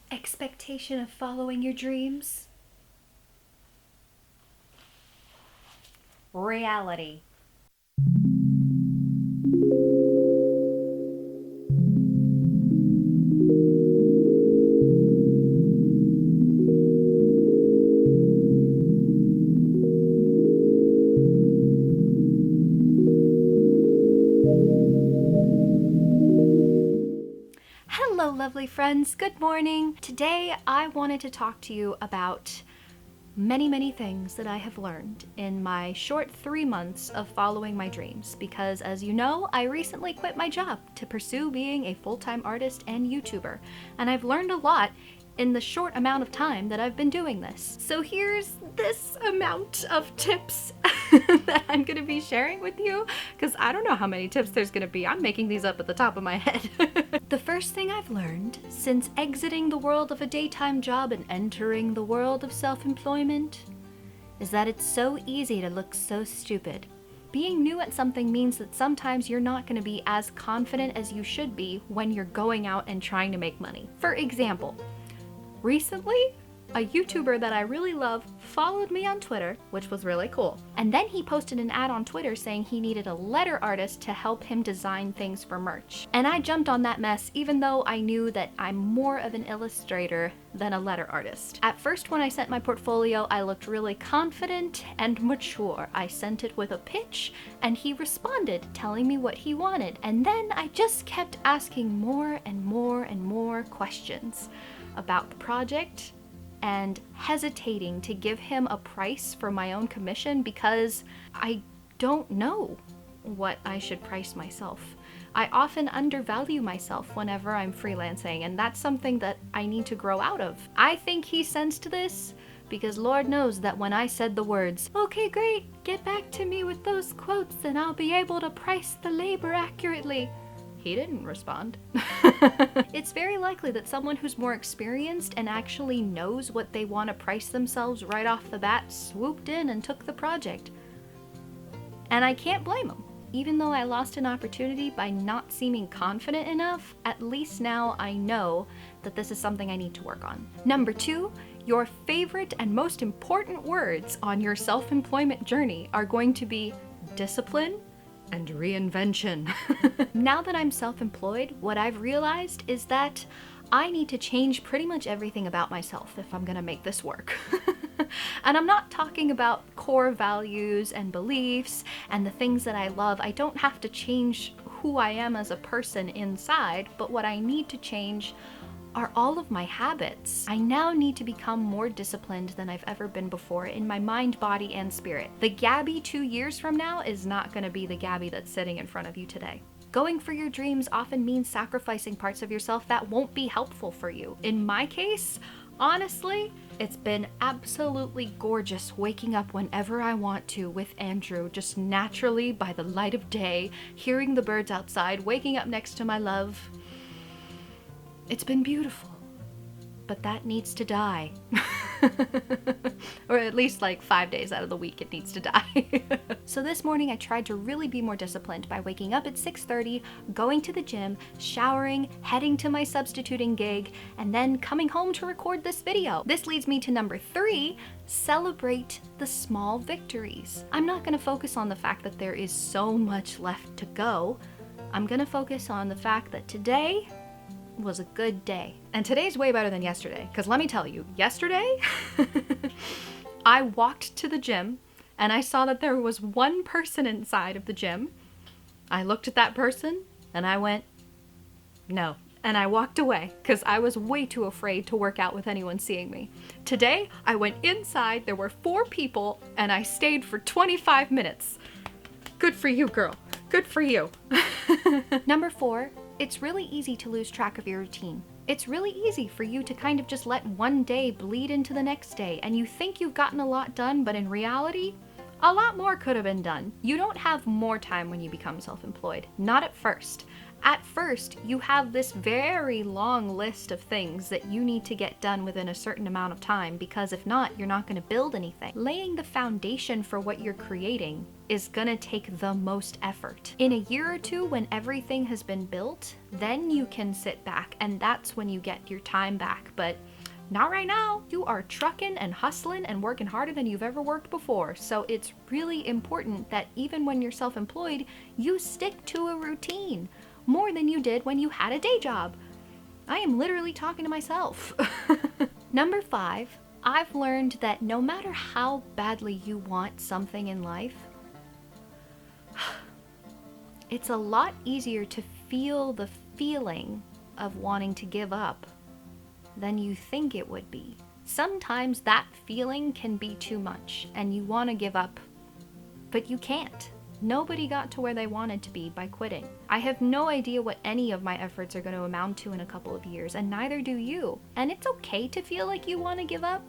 Expectation of following your dreams. Reality. Hello, lovely friends. Good morning. Today, I wanted to talk to you about many things that I have learned in my short 3 months of following my dreams, because as you know, I recently quit my job to pursue being a full-time artist and YouTuber, and I've learned a lot in the short amount of time that I've been doing this. So here's this amount of tips that I'm gonna be sharing with you, because I don't know how many tips there's gonna be. I'm making these up at the top of my head. The first thing I've learned since exiting the world of a daytime job and entering the world of self-employment is that it's so easy to look so stupid. Being new at something means that sometimes you're not going to be as confident as you should be when you're going out and trying to make money. For example, recently, a YouTuber that I really love followed me on Twitter, which was really cool. And then he posted an ad on Twitter saying he needed a letter artist to help him design things for merch. And I jumped on that mess even though I knew that I'm more of an illustrator than a letter artist. At first, when I sent my portfolio, I looked really confident and mature. I sent it with a pitch and he responded, telling me what he wanted. And then I just kept asking more and more questions about the project and hesitating to give him a price for my own commission because I don't know what I should price myself. I often undervalue myself whenever I'm freelancing, and that's something that I need to grow out of. I think he sensed this because Lord knows that when I said the words, "Okay, great, get back to me with those quotes and I'll be able to price the labor accurately," he didn't respond. It's very likely that someone who's more experienced and actually knows what they want to price themselves right off the bat swooped in and took the project. And I can't blame them. Even though I lost an opportunity by not seeming confident enough, at least now I know that this is something I need to work on. Number 2, your favorite and most important words on your self-employment journey are going to be discipline and reinvention. Now that I'm self-employed, what I've realized is that I need to change pretty much everything about myself if I'm gonna make this work. And I'm not talking about core values and beliefs and the things that I love. I don't have to change who I am as a person inside, but what I need to change are all of my habits. I now need to become more disciplined than I've ever been before in my mind, body, and spirit. The Gaby 2 years from now is not going to be the Gaby that's sitting in front of you today. Going for your dreams often means sacrificing parts of yourself that won't be helpful for you. In my case, honestly, it's been absolutely gorgeous waking up whenever I want to with Andrew, just naturally by the light of day, hearing the birds outside, waking up next to my love. It's been beautiful, but that needs to die. Or at least like 5 days out of the week it needs to die. So this morning I tried to really be more disciplined by waking up at 6:30, going to the gym, showering, heading to my substituting gig, and then coming home to record this video. This leads me to number 3, celebrate the small victories. I'm not gonna focus on the fact that there is so much left to go. I'm gonna focus on the fact that today was a good day. And today's way better than yesterday, because let me tell you, yesterday, I walked to the gym and I saw that there was one person inside of the gym. I looked at that person and I went, no. And I walked away because I was way too afraid to work out with anyone seeing me. Today, I went inside, there were 4 people, and I stayed for 25 minutes. Good for you, girl. Good for you. Number 4, it's really easy to lose track of your routine. It's really easy for you to kind of just let one day bleed into the next day, and you think you've gotten a lot done, but in reality, a lot more could have been done. You don't have more time when you become self-employed. Not at first. At first, you have this very long list of things that you need to get done within a certain amount of time, because if not, you're not going to build anything. Laying the foundation for what you're creating is going to take the most effort. In a year or two, when everything has been built, then you can sit back, and that's when you get your time back. But not right now. You are trucking and hustling and working harder than you've ever worked before. So it's really important that even when you're self-employed, you stick to a routine more than you did when you had a day job. I am literally talking to myself. Number 5, I've learned that no matter how badly you want something in life, it's a lot easier to feel the feeling of wanting to give up than you think it would be. Sometimes that feeling can be too much and you want to give up, but you can't. Nobody got to where they wanted to be by quitting. I have no idea what any of my efforts are going to amount to in a couple of years, and neither do you. And it's okay to feel like you want to give up.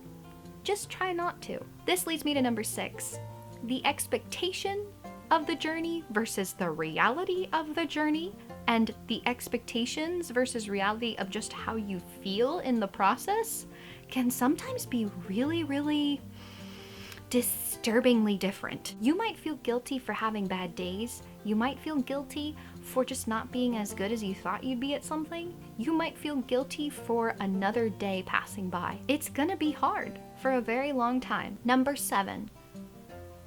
Just try not to. This leads me to number 6. The expectation of the journey versus the reality of the journey, and the expectations versus reality of just how you feel in the process can sometimes be really, really disturbingly different. You might feel guilty for having bad days. You might feel guilty for just not being as good as you thought you'd be at something. You might feel guilty for another day passing by. It's gonna be hard for a very long time. Number 7.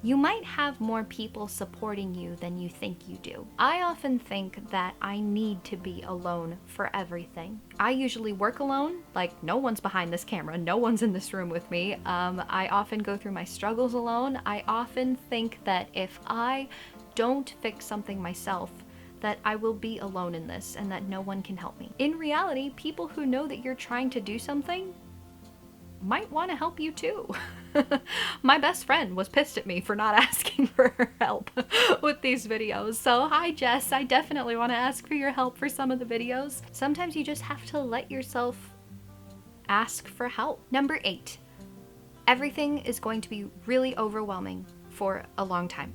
You might have more people supporting you than you think you do. I often think that I need to be alone for everything. I usually work alone, like no one's behind this camera, no one's in this room with me. I often go through my struggles alone. I often think that if I don't fix something myself, that I will be alone in this and that no one can help me. In reality, people who know that you're trying to do something might want to help you too. My best friend was pissed at me for not asking for her help with these videos. So hi Jess, I definitely want to ask for your help for some of the videos. Sometimes you just have to let yourself ask for help. Number 8, everything is going to be really overwhelming for a long time.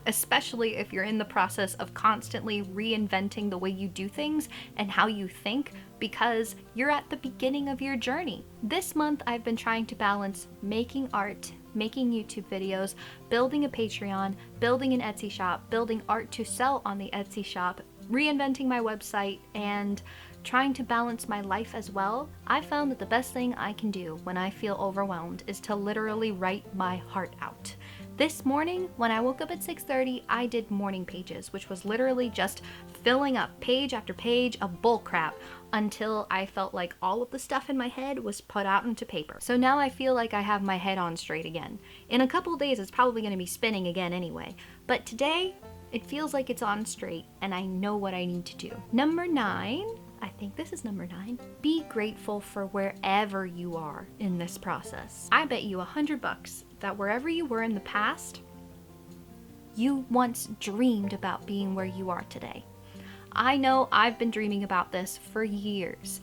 Especially if you're in the process of constantly reinventing the way you do things and how you think, because you're at the beginning of your journey. This month I've been trying to balance making art, making YouTube videos, building a Patreon, building an Etsy shop, building art to sell on the Etsy shop, reinventing my website, and trying to balance my life as well. I found that the best thing I can do when I feel overwhelmed is to literally write my heart out. This morning, when I woke up at 6:30, I did morning pages, which was literally just filling up page after page of bullcrap until I felt like all of the stuff in my head was put out into paper. So now I feel like I have my head on straight again. In a couple of days, it's probably going to be spinning again anyway. But today, it feels like it's on straight and I know what I need to do. Number 9, I think this is number 9. Be grateful for wherever you are in this process. I bet you $100 that wherever you were in the past, you once dreamed about being where you are today. I know I've been dreaming about this for years,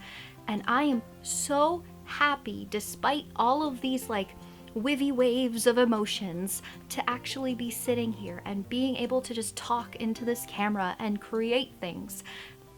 and I am so happy, despite all of these like wavy waves of emotions, to actually be sitting here and being able to just talk into this camera and create things.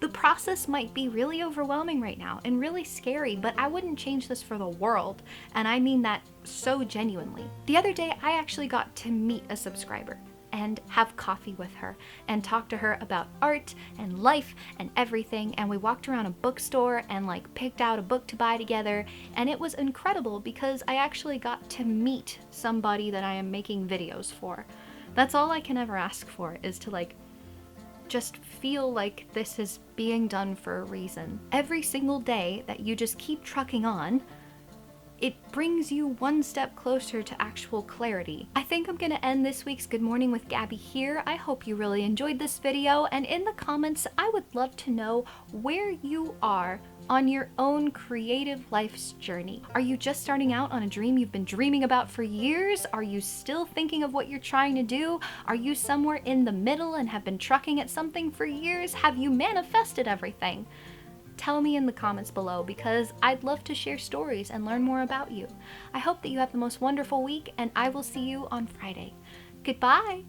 The process might be really overwhelming right now and really scary, but I wouldn't change this for the world, and I mean that so genuinely. The other day, I actually got to meet a subscriber and have coffee with her and talk to her about art and life and everything, and we walked around a bookstore and like picked out a book to buy together, and it was incredible because I actually got to meet somebody that I am making videos for. That's all I can ever ask for, is to like just feel like this is being done for a reason. Every single day that you just keep trucking on, it brings you one step closer to actual clarity. I think I'm gonna end this week's Good Morning with Gabby here. I hope you really enjoyed this video, and in the comments, I would love to know where you are on your own creative life's journey. Are you just starting out on a dream you've been dreaming about for years? Are you still thinking of what you're trying to do? Are you somewhere in the middle and have been trucking at something for years? Have you manifested everything? Tell me in the comments below, because I'd love to share stories and learn more about you. I hope that you have the most wonderful week, and I will see you on Friday. Goodbye!